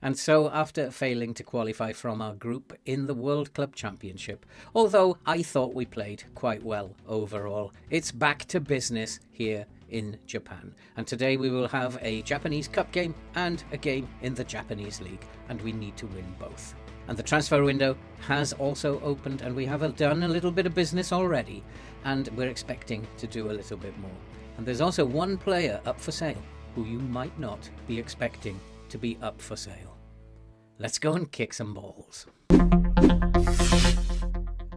And so, after failing to qualify from our group in the World Club Championship, although I thought we played quite well overall, it's back to business here in Japan. And today we will have a Japanese Cup game and a game in the Japanese League, and we need to win both. And the transfer window has also opened, and we have done a little bit of business already, and we're expecting to do a little bit more. And there's also one player up for sale who you might not be expecting to be up for sale. Let's go and kick some balls.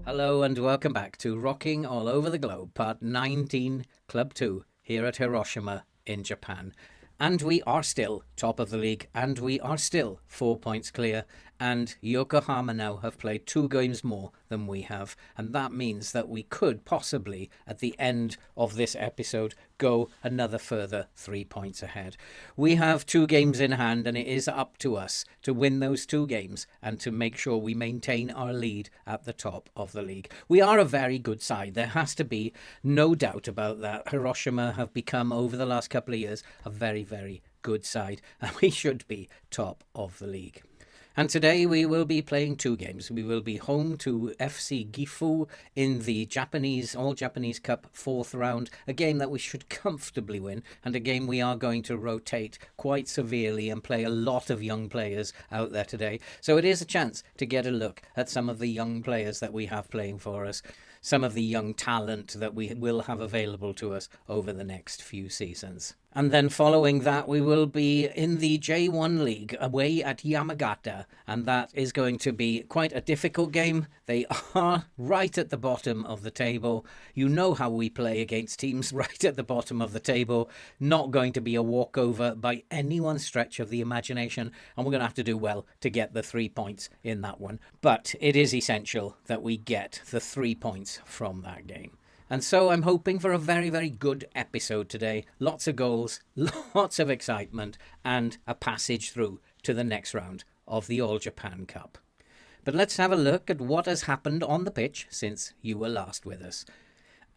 Hello and welcome back to Rocking All Over the Globe, Part 19, Club 2, here at Hiroshima in Japan. And we are still top of the league, and we are still 4 points clear, and Yokohama now have played 2 games more than we have, and that means that we could possibly, at the end of this episode, go another further 3 points ahead. We have 2 games in hand, and it is up to us to win those 2 games and to make sure we maintain our lead at the top of the league. We are a very good side. There has to be no doubt about that. Hiroshima have become, over the last couple of years, a very, very good side, and we should be top of the league. And today we will be playing 2 games. We will be home to FC Gifu in the All-Japanese Cup 4th round, a game that we should comfortably win, and a game we are going to rotate quite severely and play a lot of young players out there today. So it is a chance to get a look at some of the young players that we have playing for us, some of the young talent that we will have available to us over the next few seasons. And then following that, we will be in the J1 League away at Yamagata, and that is going to be quite a difficult game. They are right at the bottom of the table. You know how we play against teams right at the bottom of the table. Not going to be a walkover by anyone's stretch of the imagination, and we're going to have to do well to get the 3 points in that one. But it is essential that we get the 3 points from that game. And so I'm hoping for a very, very good episode today. Lots of goals, lots of excitement, and a passage through to the next round of the All Japan Cup. But let's have a look at what has happened on the pitch since you were last with us.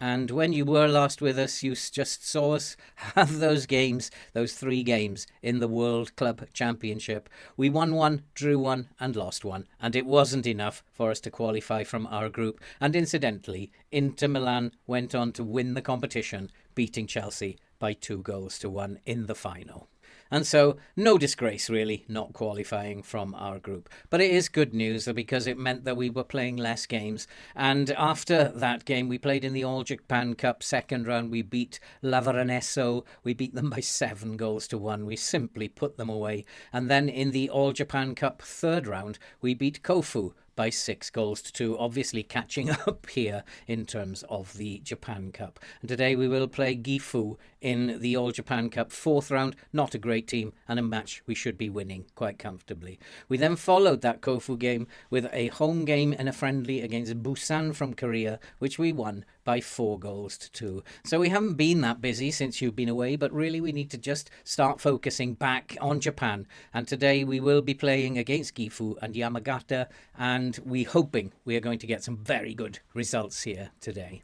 And when you were last with us, you just saw us have those games, those 3 games in the World Club Championship. We won 1, drew 1, and lost 1. And it wasn't enough for us to qualify from our group. And incidentally, Inter Milan went on to win the competition, beating Chelsea by 2-1 in the final. And so, no disgrace really, not qualifying from our group. But it is good news because it meant that we were playing less games. And after that game, we played in the All Japan Cup 2nd round. We beat Lavaraneso. We beat them by 7-1. We simply put them away. And then in the All Japan Cup 3rd round, we beat Kofu by 6-2, obviously catching up here in terms of the Japan Cup. And today we will play Gifu in the All Japan Cup 4th round. Not a great team, and a match we should be winning quite comfortably. We then followed that Kofu game with a home game and a friendly against Busan from Korea, which we won by 4-2. So we haven't been that busy since you've been away, but really we need to just start focusing back on Japan. And today we will be playing against Gifu and Yamagata, and we're hoping we are going to get some very good results here today.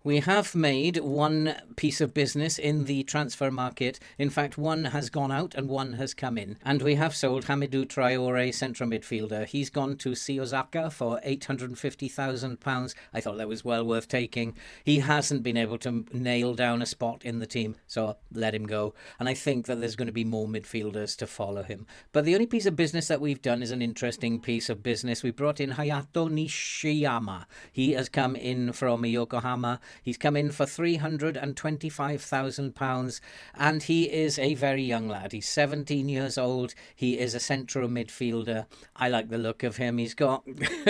We have made 1 piece of business in the transfer market. In fact, 1 has gone out and 1 has come in. And we have sold Hamidou Traore, central midfielder. He's gone to Shiozaka for £850,000. I thought that was well worth taking. He hasn't been able to nail down a spot in the team, so I'll let him go. And I think that there's going to be more midfielders to follow him. But the only piece of business that we've done is an interesting piece of business. We brought in Hayato Nishiyama. He has come in from Yokohama. He's come in for £325,000, and he is a very young lad. He's 17 years old. He is a central midfielder. I like the look of him. He's got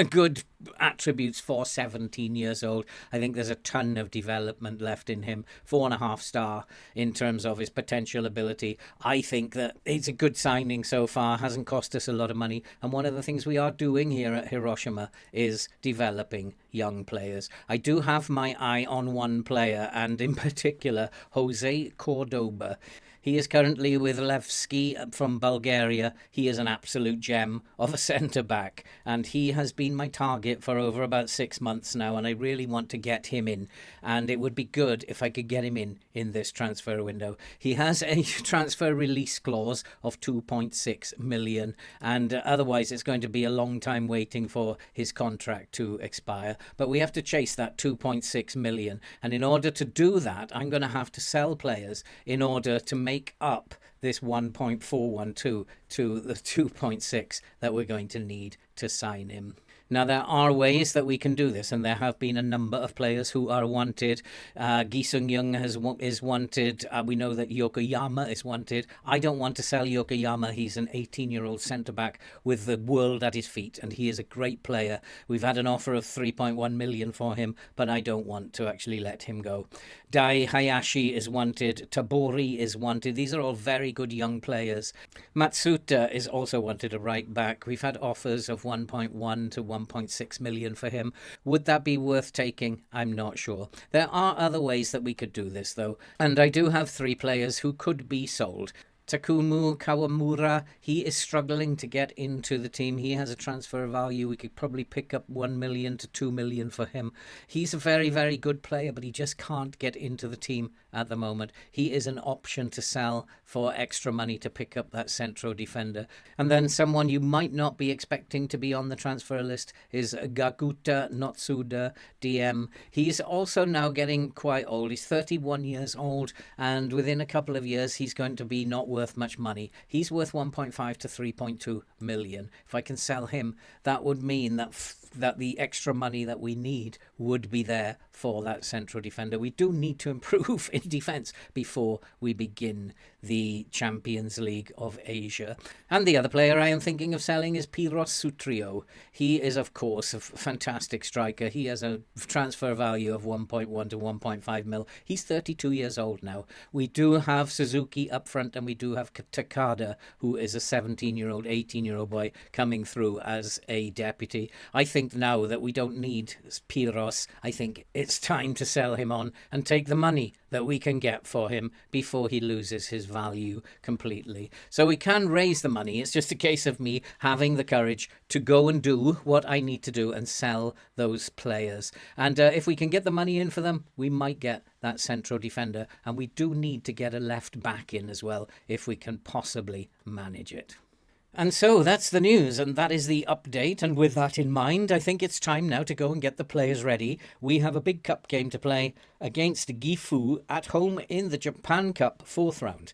good attributes for 17 years old. I think there's a ton of development left in him. 4.5 star in terms of his potential ability. I think that it's a good signing so far. Hasn't cost us a lot of money. And one of the things we are doing here at Hiroshima is developing young players. I do have my eye on one player, and in particular Jose Cordoba. He is currently with Levski from Bulgaria. He is an absolute gem of a centre-back, and he has been my target for over about 6 months now, and I really want to get him in, and it would be good if I could get him in this transfer window. He has a transfer release clause of 2.6 million, and otherwise it's going to be a long time waiting for his contract to expire. But we have to chase that 2.6 million, and in order to do that, I'm going to have to sell players in order to make up this 1.412 to the 2.6 that we're going to need to sign him. Now, there are ways that we can do this, and there have been a number of players who are wanted. Gi Sung-young is wanted. We know that Yokoyama is wanted. I don't want to sell Yokoyama. He's an 18-year-old centre-back with the world at his feet, and he is a great player. We've had an offer of 3.1 million for him, but I don't want to actually let him go. Dai Hayashi is wanted. Tabori is wanted. These are all very good young players. Matsuta is also wanted, a right back. We've had offers of 1.1 to 1.6 million for him. Would that be worth taking? I'm not sure. There are other ways that we could do this, though, and I do have 3 players who could be sold. Takumu Kawamura, he is struggling to get into the team. He has a transfer value. We could probably pick up 1 million to 2 million for him. He's a very, very good player, but he just can't get into the team at the moment. He is an option to sell for extra money to pick up that central defender. And then someone you might not be expecting to be on the transfer list is Gakuta Notsuda DM. He's also now getting quite old. He's 31 years old, and within a couple of years he's going to be not worth much money. He's worth 1.5 to 3.2 million. If I can sell him, that would mean that the extra money that we need would be there for that central defender. We do need to improve in defence before we begin the Champions League of Asia. And the other player I am thinking of selling is Piros Sutrio. He is, of course, a fantastic striker. He has a transfer value of 1.1 to 1.5 mil. He's 32 years old now. We do have Suzuki up front, and we do have Takada, who is a 17-year-old, 18-year-old boy coming through as a deputy. I think now that we don't need Piros, I think it's time to sell him on and take the money that we can get for him before he loses his value completely. So we can raise the money. It's just a case of me having the courage to go and do what I need to do and sell those players. And if we can get the money in for them, we might get that central defender. And we do need to get a left back in as well, if we can possibly manage it. And so that's the news, and that is the update. And with that in mind, I think it's time now to go and get the players ready. We have a big cup game to play against Gifu at home in the Japan Cup 4th round.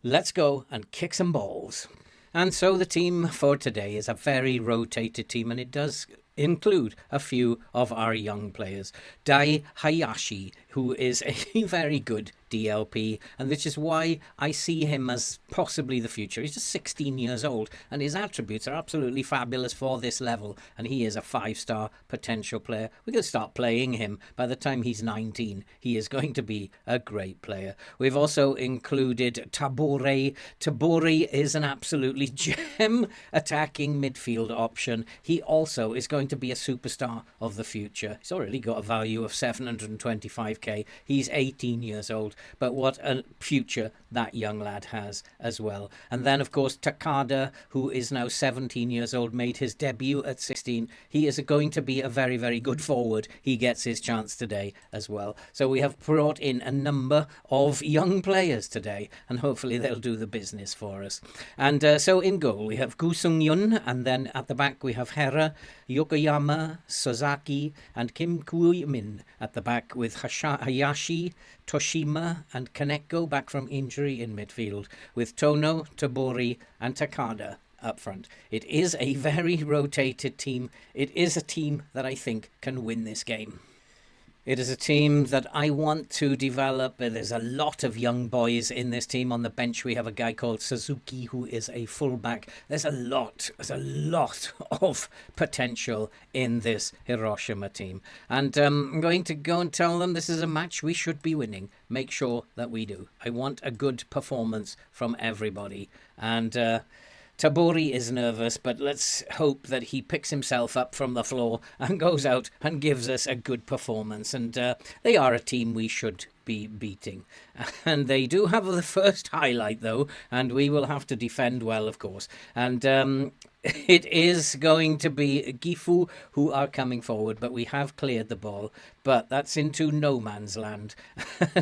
Let's go and kick some balls. And so the team for today is a very rotated team, and it does include a few of our young players. Dai Hayashi, who is a very good DLP, and which is why I see him as possibly the future. He's just 16 years old, and his attributes are absolutely fabulous for this level, and he is a 5-star potential player. We're going to start playing him by the time he's 19. He is going to be a great player. We've also included Tabore. Tabore is an absolutely gem attacking midfield option. He also is going to be a superstar of the future. He's already got a value of 725k. He's 18 years old. But what a future that young lad has as well. And then, of course, Takada, who is now 17 years old, made his debut at 16. He is going to be a very, very good forward. He gets his chance today as well. So we have brought in a number of young players today, and hopefully they'll do the business for us. And so in goal, we have Gu Sung-yun, and then at the back we have Hera, Yokoyama, Sozaki, and Kim Koo-min at the back, with Hayashi, Toshima and Kaneko back from injury in midfield, with Tono, Tabori and Takada up front. It is a very rotated team. It is a team that I think can win this game. It is a team that I want to develop. There's a lot of young boys in this team. On the bench, we have a guy called Suzuki, who is a fullback. There's a lot of potential in this Hiroshima team. And I'm going to go and tell them this is a match we should be winning. Make sure that we do. I want a good performance from everybody. And Tabori is nervous, but let's hope that he picks himself up from the floor and goes out and gives us a good performance. And they are a team we should be beating. And they do have the first highlight, though, and we will have to defend well, of course. And it is going to be Gifu who are coming forward, but we have cleared the ball. But that's into no man's land.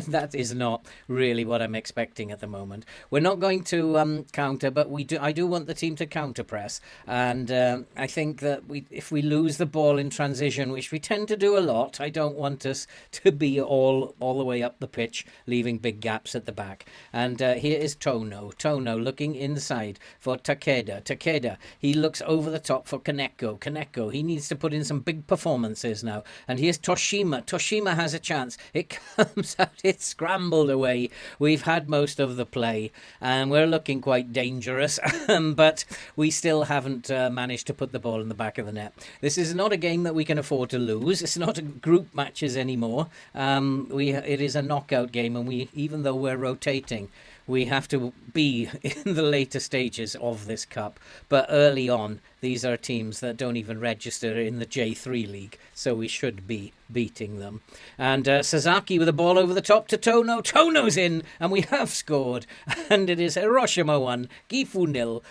That is not really what I'm expecting at the moment. We're not going to counter, but I do want the team to counter press. And I think that if we lose the ball in transition, which we tend to do a lot, I don't want us to be all the way up the pitch, leaving big gaps at the back. And here is Tono. Tono looking inside for Takeda. Takeda, he looks over the top for Kaneko. Kaneko, he needs to put in some big performances now. And here's Toshima. Toshima has a chance. It comes out. It's scrambled away. We've had most of the play, and we're looking quite dangerous. But we still haven't managed to put the ball in the back of the net. This is not a game that we can afford to lose. It's not a group matches anymore. It is a knockout game, and even though we're rotating, we have to be in the later stages of this cup. But early on, these are teams that don't even register in the J3 league, so we should be beating them. And Sasaki with the ball over the top to Tono. Tono's in, and we have scored. And it is Hiroshima 1, Gifu 0.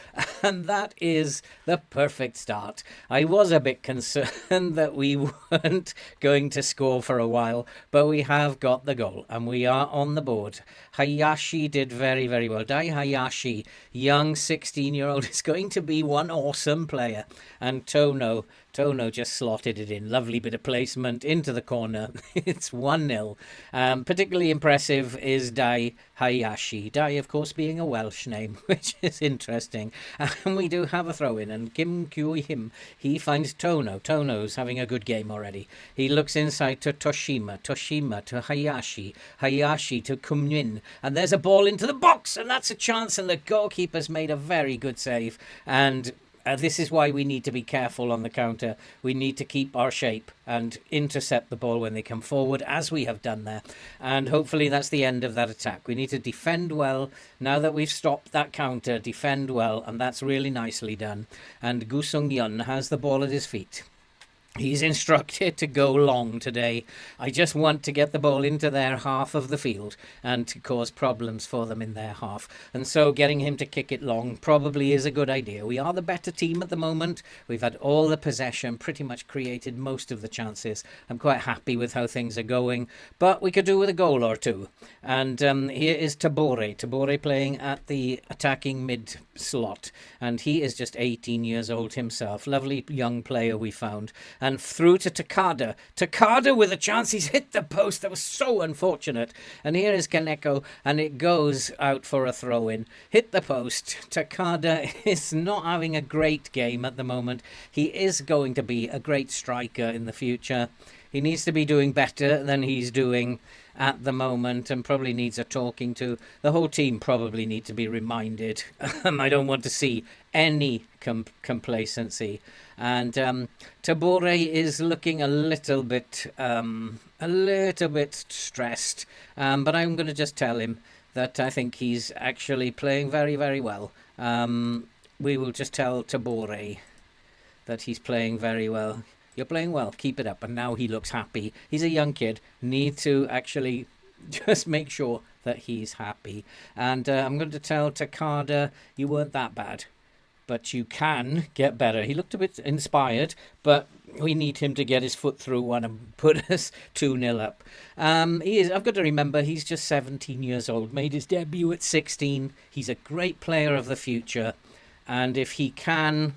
And that is the perfect start. I was a bit concerned that we weren't going to score for a while, but we have got the goal, and we are on the board. Hayashi did very, very well. Dai Hayashi, young 16-year-old, is going to be one awesome player. And Tono just slotted it in. Lovely bit of placement into the corner. It's 1-0. Particularly impressive is Dai Hayashi. Dai, of course, being a Welsh name, which is interesting. And we do have a throw-in. And Kim Kyu-him, he finds Tono. Tono's having a good game already. He looks inside to Toshima. Toshima to Hayashi. Hayashi to Kumyin. And there's a ball into the box. And that's a chance. And the goalkeeper's made a very good save. And this is why we need to be careful on the counter. We need to keep our shape and intercept the ball when they come forward, as we have done there. And hopefully that's the end of that attack. We need to defend well. Now that we've stopped that counter, defend well, and that's really nicely done. And Gu Sung-yeon has the ball at his feet. He's instructed to go long today. I just want to get the ball into their half of the field and to cause problems for them in their half. And so getting him to kick it long probably is a good idea. We are the better team at the moment. We've had all the possession, pretty much created most of the chances. I'm quite happy with how things are going, but we could do with a goal or two. And here is Tabore. Tabore playing at the attacking mid slot. And he is just 18 years old himself. Lovely young player we found. And through to Takada. Takada with a chance. He's hit the post. That was so unfortunate. And here is Kaneko. And it goes out for a throw-in. Hit the post. Takada is not having a great game at the moment. He is going to be a great striker in the future. He needs to be doing better than he's doing at the moment, and probably needs a talking to. The whole team probably need to be reminded. I don't want to see any complacency. And Tabore is looking a little bit stressed. But I'm going to just tell him that I think he's actually playing very, very well. We will just tell Tabore that he's playing very well. You're playing well, keep it up. And now he looks happy. He's a young kid. Need to actually just make sure that he's happy. And I'm going to tell Takada, you weren't that bad, but you can get better. He looked a bit inspired, but we need him to get his foot through one and put us 2-0 up. I've got to remember, he's just 17 years old, made his debut at 16. He's a great player of the future. And if he can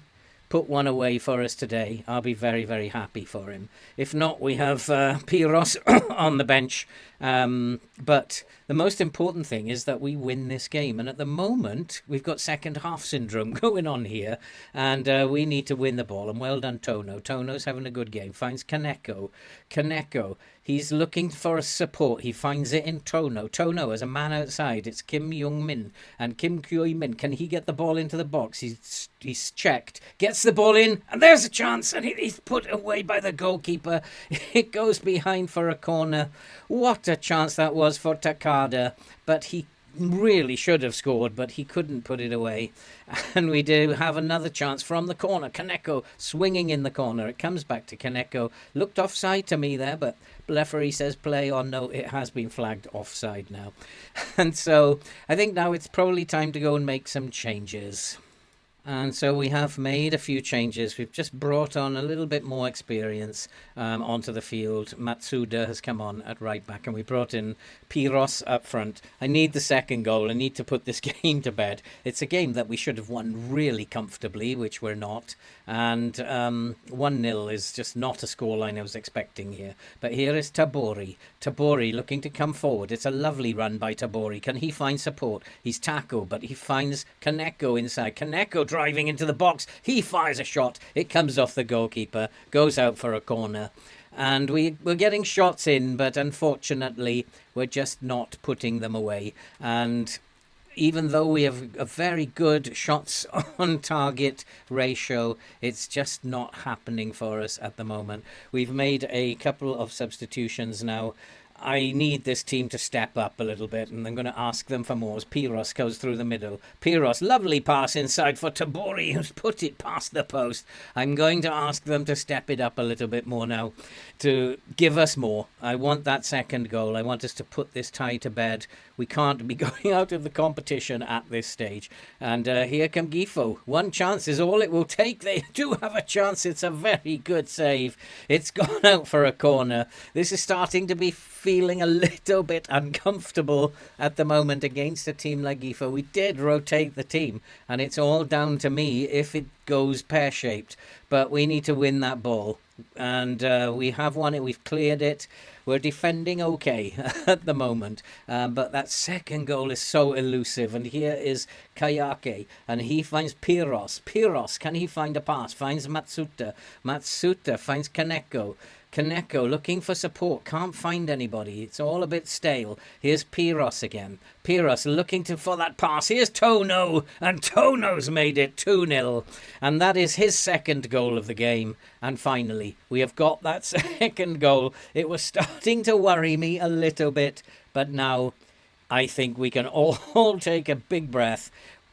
put one away for us today, I'll be very, very happy for him. If not, we have Piros on the bench. But the most important thing is that we win this game. And at the moment, we've got second half syndrome going on here. And we need to win the ball. And well done, Tono. Tono's having a good game. Finds Kaneko. Kaneko, he's looking for a support. He finds it in Tono. Tono as a man outside. It's Kim Young-min and Kim Kyu-min. Can he get the ball into the box? He's checked. Gets the ball in. And there's a chance. And he's put away by the goalkeeper. It goes behind for a corner. What a chance that was for Takada. But he really should have scored, but he couldn't put it away. And we do have another chance from the corner. Kaneko swinging in the corner. It comes back to Kaneko. Looked offside to me there, but referee says play on. No, it has been flagged offside now. And so I think now it's probably time to go and make some changes. And so we have made a few changes. We've just brought on a little bit more experience onto the field. Matsuda has come on at right back, and we brought in Piros up front. I need the second goal. I need to put this game to bed. It's a game that we should have won really comfortably, which we're not. And 1-0 is just not a scoreline I was expecting here. But here is Tabori. Tabori looking to come forward. It's a lovely run by Tabori. Can he find support? He's tackled, but he finds Kaneko inside. Kaneko driving into the box. He fires a shot. It comes off the goalkeeper. Goes out for a corner. And we're getting shots in, but unfortunately, we're just not putting them away. And even though we have a very good shots on target ratio, it's just not happening for us at the moment. We've made a couple of substitutions now. I need this team to step up a little bit, and I'm going to ask them for more as Piros goes through the middle. Piros, lovely pass inside for Tabori, who's put it past the post. I'm going to ask them to step it up a little bit more now, to give us more. I want that second goal. I want us to put this tie to bed. We can't be going out of the competition at this stage. And here come Gifo. One chance is all it will take. They do have a chance. It's a very good save. It's gone out for a corner. This is starting to be feeling a little bit uncomfortable at the moment against a team like Gifo. We did rotate the team, and it's all down to me if it goes pear-shaped. But we need to win that ball. And we have won it. We've cleared it. We're defending okay at the moment. But that second goal is so elusive. And here is Kayake. And he finds Piros. Piros, can he find a pass? Finds Matsuda. Matsuda finds Kaneko. Kaneko looking for support. Can't find anybody. It's all a bit stale. Here's Piros again. Piros looking for that pass. Here's Tono. And Tono's made it 2-0. And that is his second goal of the game. And finally, we have got that second goal. It was starting to worry me a little bit. But now I think we can all take a big breath.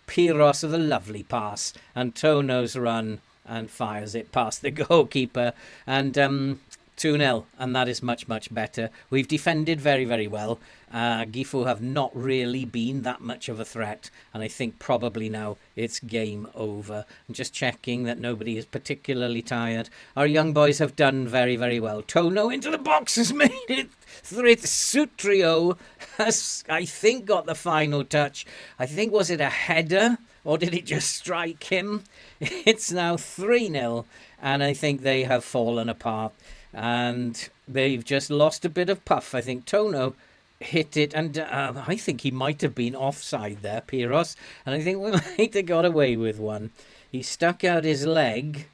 Piros with a lovely pass. And Tono's run and fires it past the goalkeeper. And 2-0, and that is much, much better. We've defended very, very well. Gifu have not really been that much of a threat, and I think probably now it's game over. I'm just checking that nobody is particularly tired. Our young boys have done very, very well. Tono into the box has made it. Sutrio has, I think, got the final touch. I think, was it a header, or did it just strike him? It's now 3-0, and I think they have fallen apart. And they've just lost a bit of puff. I think Tono hit it, and I think he might have been offside there, Piros. And I think we might have got away with one. He stuck out his leg,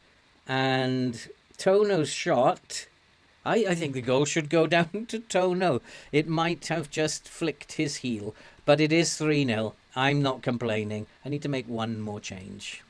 and Tono's shot. I think the goal should go down to Tono. It might have just flicked his heel, but it is 3-0. I'm not complaining. I need to make one more change.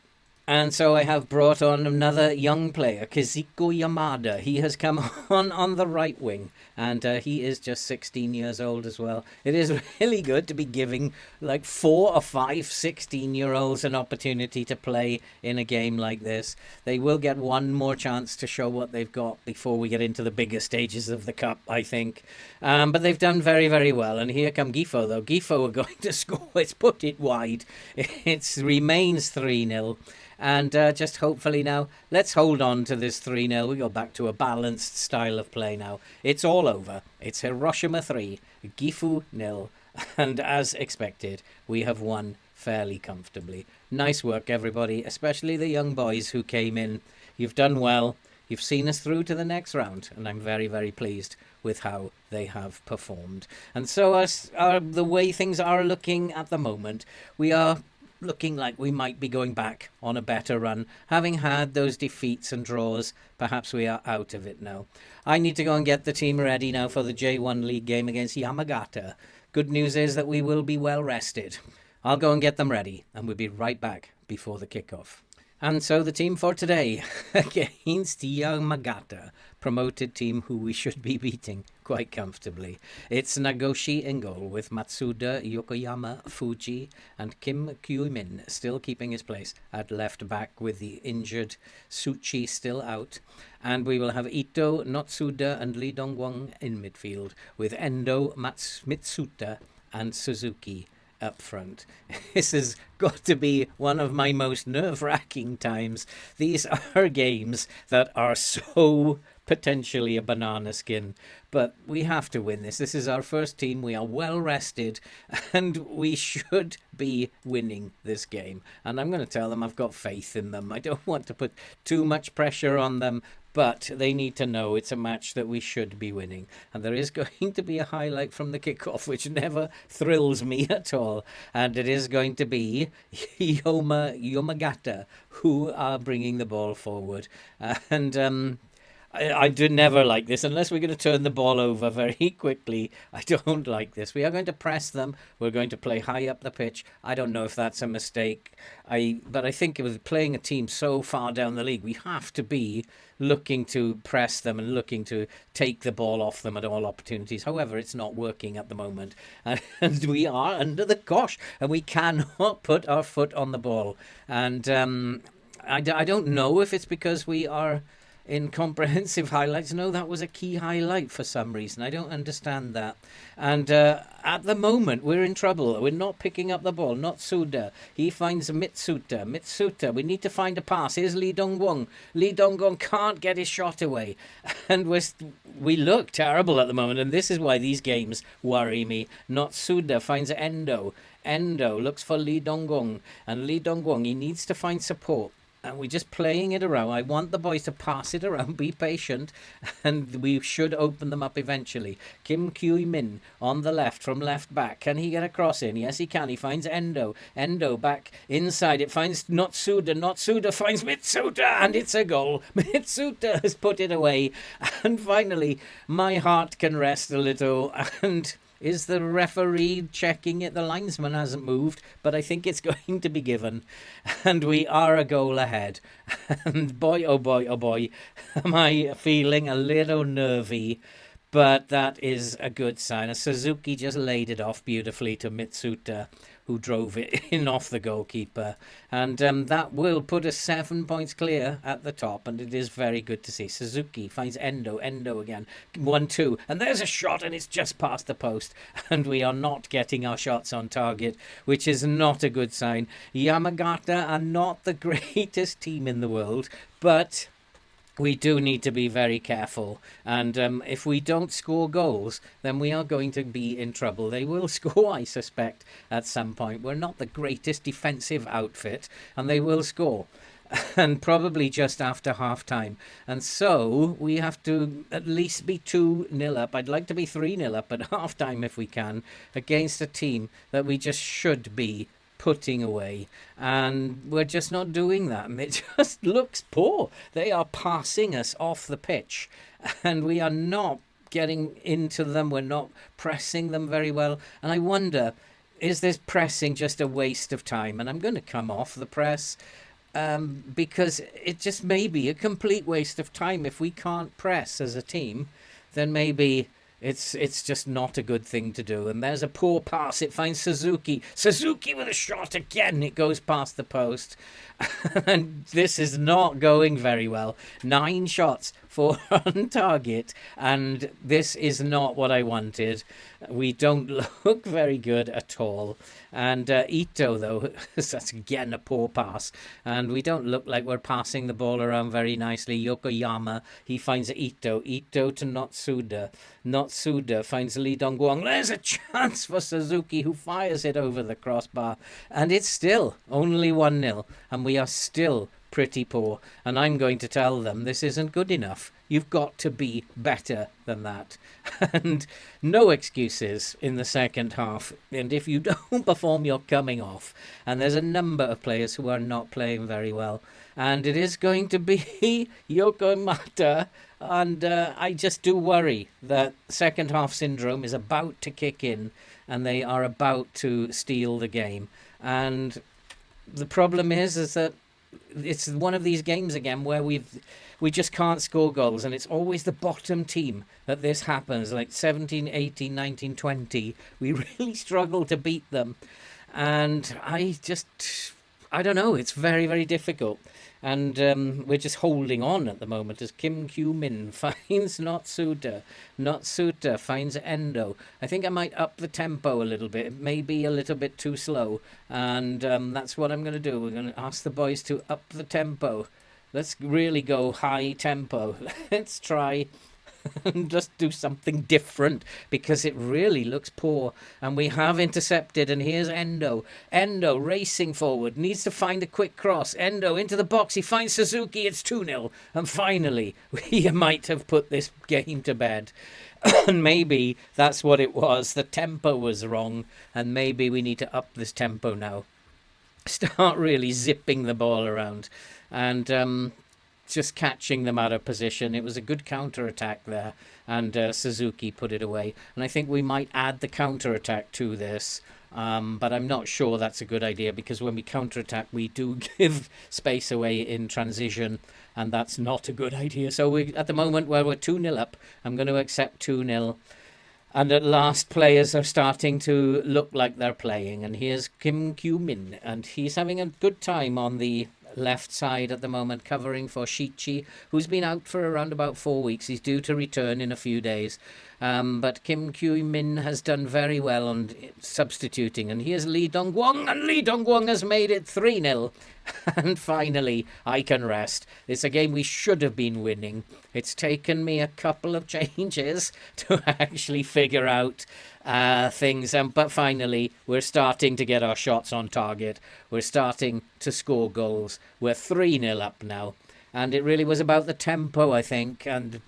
And so I have brought on another young player, Kizuko Yamada. He has come on the right wing, and he is just 16 years old as well. It is really good to be giving like 4 or 5 16-year-olds an opportunity to play in a game like this. They will get one more chance to show what they've got before we get into the bigger stages of the cup, I think. But they've done very, very well. And here come Gifo, though. Gifo are going to score. It's put it wide. It remains 3-0. And just hopefully now, let's hold on to this 3-0. We go back to a balanced style of play now. It's all over. It's Hiroshima 3, Gifu 0. And as expected, we have won fairly comfortably. Nice work, everybody, especially the young boys who came in. You've done well. You've seen us through to the next round. And I'm very, very pleased with how they have performed. And so as the way things are looking at the moment, we are looking like we might be going back on a better run. Having had those defeats and draws, perhaps we are out of it now. I need to go and get the team ready now for the J1 League game against Yamagata. Good news is that we will be well rested. I'll go and get them ready, and we'll be right back before the kickoff. And so the team for today against Yamagata, promoted team who we should be beating quite comfortably. It's Nagoshi in goal with Matsuda, Yokoyama, Fuji and Kim Kyu-min still keeping his place at left back with the injured Suchi still out. And we will have Ito, Notsuda and Lee Dongwon in midfield with Endo, Mitsuta and Suzuki up front. This has got to be one of my most nerve-wracking times. These are games that are so potentially a banana skin, but we have to win this. This is our first team. We are well rested and we should be winning this game. And I'm going to tell them I've got faith in them. I don't want to put too much pressure on them, but they need to know it's a match that we should be winning. And there is going to be a highlight from the kickoff, which never thrills me at all. And it is going to be Yomagata who are bringing the ball forward. And I do never like this. Unless we're going to turn the ball over very quickly, I don't like this. We are going to press them. We're going to play high up the pitch. I don't know if that's a mistake. But I think with playing a team so far down the league, we have to be looking to press them and looking to take the ball off them at all opportunities. However, it's not working at the moment. And we are under the cosh. And we cannot put our foot on the ball. And I don't know if it's because we are in comprehensive highlights. No, that was a key highlight for some reason. I don't understand that. And at the moment, we're in trouble. We're not picking up the ball. Not Suda. He finds Mitsuta. Mitsuta, we need to find a pass. Here's Lee Dongwon. Lee Dongwon can't get his shot away. And we look terrible at the moment. And this is why these games worry me. Not Suda finds Endo. Endo looks for Lee Dongwon. And Lee Dongwon, he needs to find support. And we're just playing it around. I want the boys to pass it around, be patient, and we should open them up eventually. Kim Kyu-min on the left, from left back. Can he get a cross in? Yes, he can. He finds Endo. Endo back inside. It finds Notsuda. Notsuda finds Mitsuta, and it's a goal. Mitsuta has put it away. And finally, my heart can rest a little. And is the referee checking it? The linesman hasn't moved, but I think it's going to be given. And we are a goal ahead. And boy, oh boy, oh boy, am I feeling a little nervy. But that is a good sign. Suzuki just laid it off beautifully to Mitsuta, who drove it in off the goalkeeper. And that will put us 7 points clear at the top. And it is very good to see. Suzuki finds Endo. Endo again. 1-2. And there's a shot and it's just past the post. And we are not getting our shots on target, which is not a good sign. Yamagata are not the greatest team in the world, but we do need to be very careful. And if we don't score goals, then we are going to be in trouble. They will score, I suspect, at some point. We're not the greatest defensive outfit, and they will score. And probably just after half-time. And so we have to at least be 2-0 up. I'd like to be 3-0 up at half-time if we can, against a team that we just should be putting away, and we're just not doing that, and it just looks poor. They are passing us off the pitch and we are not getting into them. We're not pressing them very well, and I wonder, is this pressing just a waste of time? And I'm going to come off the press because it just may be a complete waste of time. If we can't press as a team, then maybe it's just not a good thing to do. And there's a poor pass. It finds Suzuki. Suzuki with a shot again. It goes past the post. And this is not going very well. 9 shots, 4 on target. And this is not what I wanted. We don't look very good at all. And Ito, though, that's again a poor pass. And we don't look like we're passing the ball around very nicely. Yokoyama, he finds Ito. Ito to Notsuda. Notsuda finds Lee Dongwon. There's a chance for Suzuki, who fires it over the crossbar. And it's still only 1-0. And we are still pretty poor. And I'm going to tell them this isn't good enough. You've got to be better than that. And no excuses in the second half. And if you don't perform, you're coming off. And there's a number of players who are not playing very well. And it is going to be Yoko Mata. And I just do worry that second half syndrome is about to kick in. And they are about to steal the game. And the problem is that it's one of these games again where we just can't score goals, and it's always the bottom team that this happens, like 17, 18, 19, 20. We really struggle to beat them, and I don't know, it's very, very difficult. And we're just holding on at the moment as Kim Kyu-min finds Notsuda. Notsuda finds Endo. I think I might up the tempo a little bit. It may be a little bit too slow. And that's what I'm going to do. We're going to ask the boys to up the tempo. Let's really go high tempo. Let's try and just do something different, because it really looks poor. And we have intercepted, and here's Endo. Endo racing forward, needs to find a quick cross. Endo into the box, he finds Suzuki, it's 2-0. And finally, we might have put this game to bed. And maybe that's what it was. The tempo was wrong, and maybe we need to up this tempo now. Start really zipping the ball around. And just catching them out of position. It was a good counter-attack there, and Suzuki put it away. And I think we might add the counter-attack to this, but I'm not sure that's a good idea, because when we counter-attack, we do give space away in transition, and that's not a good idea. So at the moment, where we're 2-0 up, I'm going to accept 2-0. And at last, players are starting to look like they're playing. And here's Kim Kyu-min, and he's having a good time on the left side at the moment, covering for Shichi, who's been out for around about 4 weeks. He's due to return in a few days. But Kim Kyu-min has done very well on substituting. And here's Lee Dong-gwon, and Lee Dong-gwon has made it 3-0. And finally, I can rest. It's a game we should have been winning. It's taken me a couple of changes to actually figure out things. But finally, we're starting to get our shots on target. We're starting to score goals. We're 3-0 up now. And it really was about the tempo, I think, and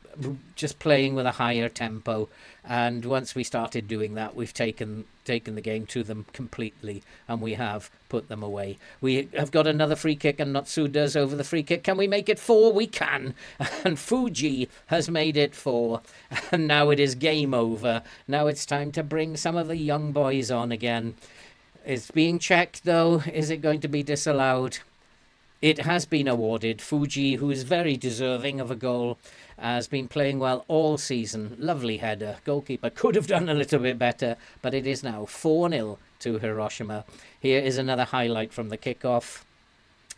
just playing with a higher tempo. And once we started doing that, we've taken the game to them completely, and we have put them away. We have got another free kick, and Notsuda's over the free kick. Can we make it 4? We can. And Fuji has made it 4. And now it is game over. Now it's time to bring some of the young boys on again. It's being checked, though. Is it going to be disallowed? It has been awarded. Fuji, who is very deserving of a goal, has been playing well all season. Lovely header. Goalkeeper could have done a little bit better, but it is now 4-0 to Hiroshima. Here is another highlight from the kickoff.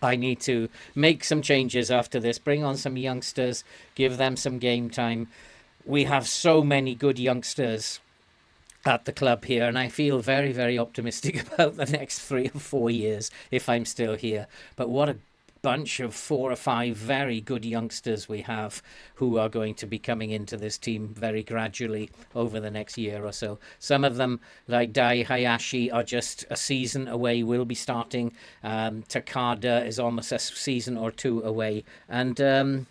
I need to make some changes after this. Bring on some youngsters. Give them some game time. We have so many good youngsters at the club here, and I feel very, very optimistic about the next 3 or 4 years if I'm still here. But what a bunch of 4 or 5 very good youngsters we have who are going to be coming into this team very gradually over the next year or so. Some of them, like Dai Hayashi, are just a season away, will be starting. Takada is almost a season or 2 away. And I'm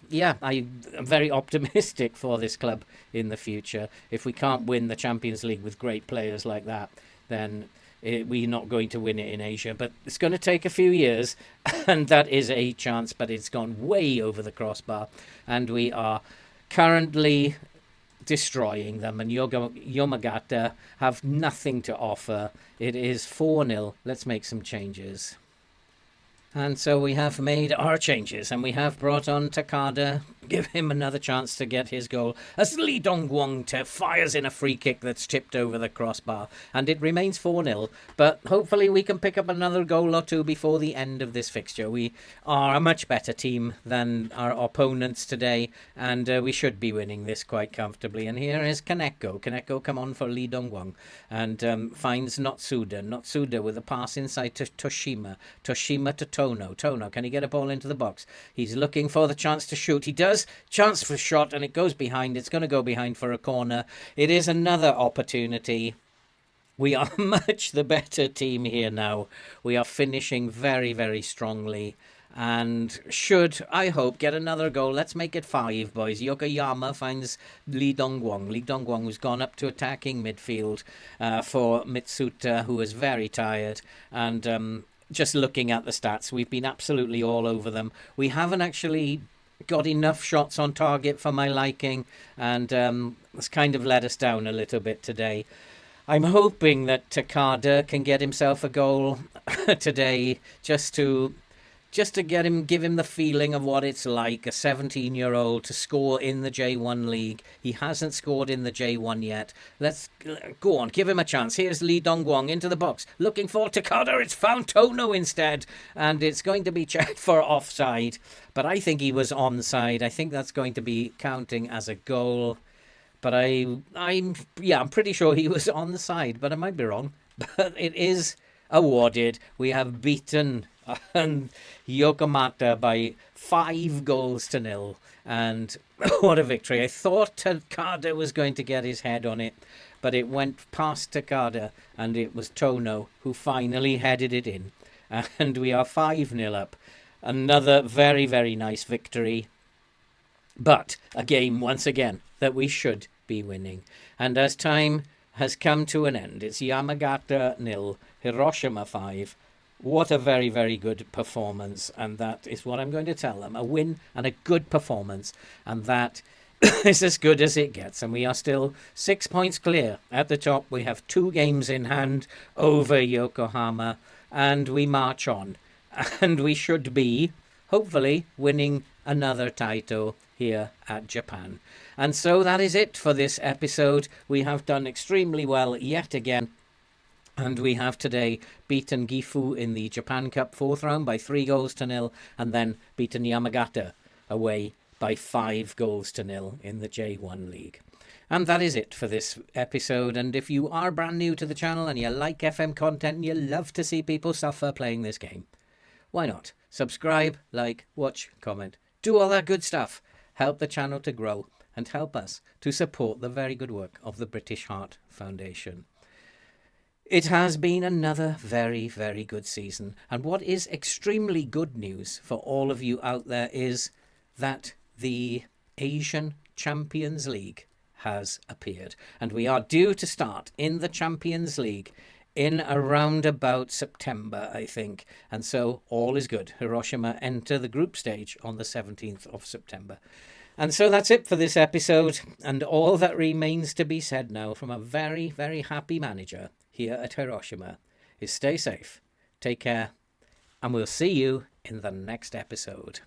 very optimistic for this club in the future. If we can't win the Champions League with great players like that, then we're not going to win it in Asia. But it's going to take a few years, and that is a chance, but it's gone way over the crossbar, and we are currently destroying them, and Yomagata have nothing to offer. It is 4-0. Let's make some changes. And so we have made our changes, and we have brought on Takada, give him another chance to get his goal, as Lee Dong-gwon fires in a free kick that's tipped over the crossbar, and it remains 4-0, but hopefully we can pick up another goal or 2 before the end of this fixture. We are a much better team than our opponents today, and we should be winning this quite comfortably. And here is Kaneko. Kaneko come on for Lee Dong-gwon, and finds Notsuda. Notsuda with a pass inside to Toshima. Toshima to Tono. Tono, can he get a ball into the box? He's looking for the chance to shoot. He does. Chance for a shot, and it goes behind. It's going to go behind for a corner. It is another opportunity. We are much the better team here now. We are finishing very, very strongly, and should, I hope, get another goal. Let's make it 5, boys. Yokoyama finds Lee Dong-gwon. Lee Dong-gwon, who's gone up to attacking midfield for Mitsuta, who is very tired. And just looking at the stats, we've been absolutely all over them. We haven't actually got enough shots on target for my liking, and it's kind of let us down a little bit today. I'm hoping that Takada can get himself a goal today, just to just to give him the feeling of what it's like, a 17-year-old to score in the J1 League. He hasn't scored in the J1 yet. Let's go on, give him a chance. Here's Lee Dongguang into the box, looking for Takada. It's found Tono instead, and it's going to be checked for offside. But I think he was onside. I think that's going to be counting as a goal. But I'm pretty sure he was on the side, but I might be wrong. But it is awarded. We have beaten Yokomata by 5-0. And what a victory. I thought Takada was going to get his head on it, but it went past Takada, and it was Tono who finally headed it in. And we are 5-0 up. Another very, very nice victory. But a game, once again, that we should be winning. And as time has come to an end, it's Yamagata 0, Hiroshima 5. What a very, very good performance. And that is what I'm going to tell them. A win and a good performance. And that is as good as it gets. And we are still 6 points clear. At the top, we have 2 games in hand over Yokohama. And we march on. And we should be, hopefully, winning another title here at Japan. And so that is it for this episode. We have done extremely well yet again. And we have today beaten Gifu in the Japan Cup 4th round by 3-0, and then beaten Yamagata away by 5-0 in the J1 League. And that is it for this episode. And if you are brand new to the channel and you like FM content and you love to see people suffer playing this game, why not? Subscribe, like, watch, comment, do all that good stuff. Help the channel to grow and help us to support the very good work of the British Heart Foundation. It has been another very, very good season. And what is extremely good news for all of you out there is that the Asian Champions League has appeared. And we are due to start in the Champions League in around about September, I think. And so all is good. Hiroshima enter the group stage on the 17th of September. And so that's it for this episode. And all that remains to be said now from a very, very happy manager here at Hiroshima is stay safe, take care, and we'll see you in the next episode.